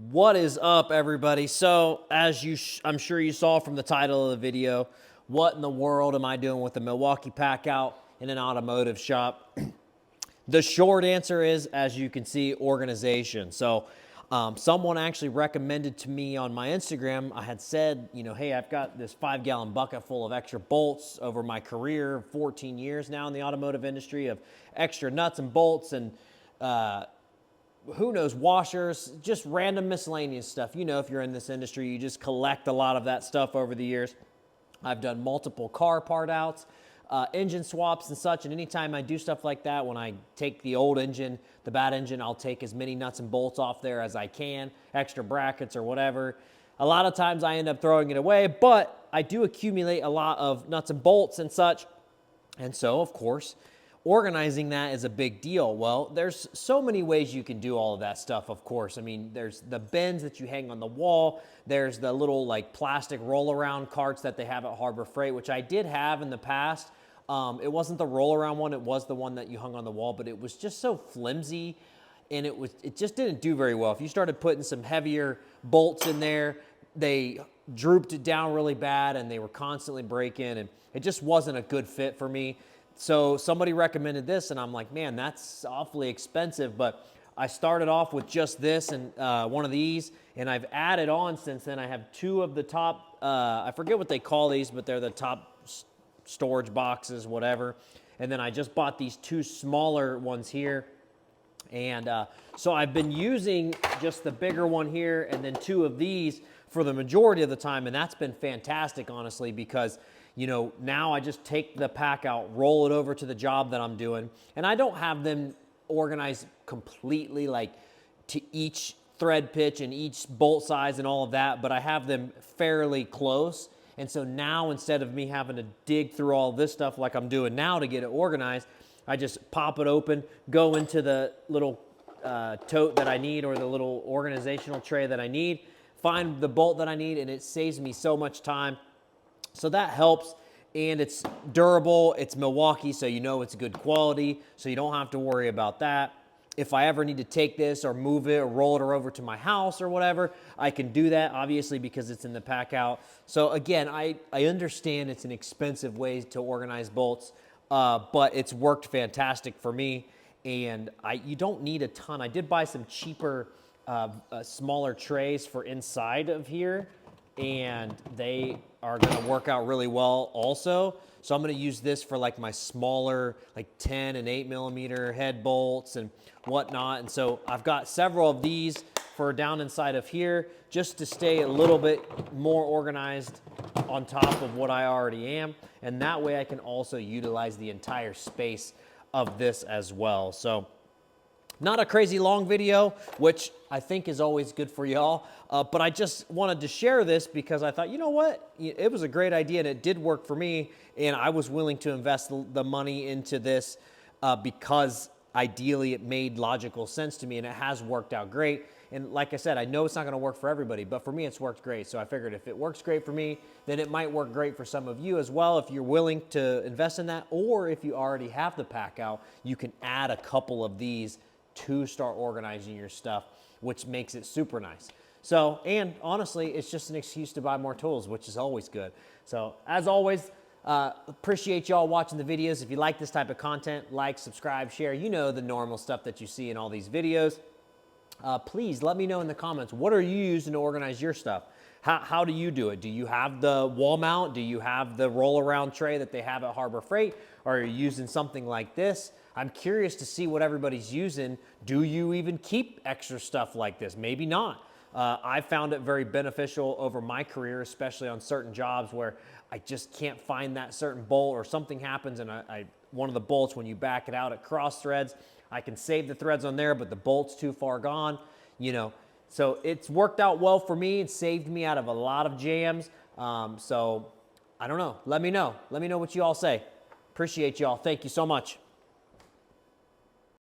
What is up, everybody? So, as I'm sure you saw from the title of the video, what in the world am I doing with the Milwaukee packout in an automotive shop? The short answer is, as you can see, organization. So, someone actually recommended to me on my Instagram. I had said, hey, I've got this 5-gallon bucket full of extra bolts over my career, 14 years now in the automotive industry, of extra nuts and bolts and who knows, washers, just random miscellaneous stuff. If you're in this industry, you just collect a lot of that stuff over the years. I've done multiple car part outs, engine swaps and such, and anytime I do stuff like that, when I take the old engine, the bad engine, I'll take as many nuts and bolts off there as I can, extra brackets or whatever. A lot of times I end up throwing it away, but I do accumulate a lot of nuts and bolts and such, and so, of course, organizing that is a big deal. Well, there's so many ways you can do all of that stuff, of course. I mean, there's the bins that you hang on the wall. There's the little plastic roll-around carts that they have at Harbor Freight, which I did have in the past. It wasn't the roll-around one. It was the one that you hung on the wall, but it was just so flimsy, and it just didn't do very well. If you started putting some heavier bolts in there, they drooped it down really bad, and they were constantly breaking, and it just wasn't a good fit for me. So somebody recommended this, and I'm like, man, that's awfully expensive. But I started off with just this and one of these, and I've added on since then. I have two of the top, I forget what they call these, but they're the top storage boxes, whatever. And then I just bought these two smaller ones here. And so I've been using just the bigger one here and then two of these for the majority of the time, and that's been fantastic, honestly, because now I just take the pack out, roll it over to the job that I'm doing, and I don't have them organized completely to each thread pitch and each bolt size and all of that, but I have them fairly close. And so now, instead of me having to dig through all this stuff like I'm doing now to get it organized, I just pop it open, go into the little tote that I need or the little organizational tray that I need, find the bolt that I need, and it saves me so much time. So that helps, and it's durable. It's Milwaukee, so it's good quality, so you don't have to worry about that. If I ever need to take this or move it or roll it over to my house or whatever, I can do that, obviously, because it's in the pack out. So again, I understand it's an expensive way to organize bolts, but it's worked fantastic for me, and you don't need a ton. I did buy some cheaper, smaller trays for inside of here, and they are going to work out really well also. So I'm going to use this for my smaller 10 and 8 millimeter head bolts and whatnot. And so I've got several of these for down inside of here just to stay a little bit more organized on top of what I already am. And that way I can also utilize the entire space of this as well. So not a crazy long video, which I think is always good for y'all, but I just wanted to share this because I thought, you know what? It was a great idea, and it did work for me, and I was willing to invest the money into this because ideally it made logical sense to me, and it has worked out great. And like I said, I know it's not going to work for everybody, but for me it's worked great. So I figured if it works great for me, then it might work great for some of you as well if you're willing to invest in that, or if you already have the pack out, you can add a couple of these to start organizing your stuff, which makes it super nice. So, and honestly, it's just an excuse to buy more tools, which is always good. So, as always, appreciate y'all watching the videos. If you like this type of content, like, subscribe, share, the normal stuff that you see in all these videos. Please let me know in the comments, what are you using to organize your stuff? How do you do it? Do you have the wall mount? Do you have the roll-around tray that they have at Harbor Freight? Or are you using something like this? I'm curious to see what everybody's using. Do you even keep extra stuff like this? Maybe not. I found it very beneficial over my career, especially on certain jobs where I just can't find that certain bolt or something happens and one of the bolts, when you back it out at cross threads, I can save the threads on there, but the bolt's too far gone, So it's worked out well for me. It saved me out of a lot of jams. So I don't know. Let me know. Let me know what you all say. Appreciate y'all. Thank you so much.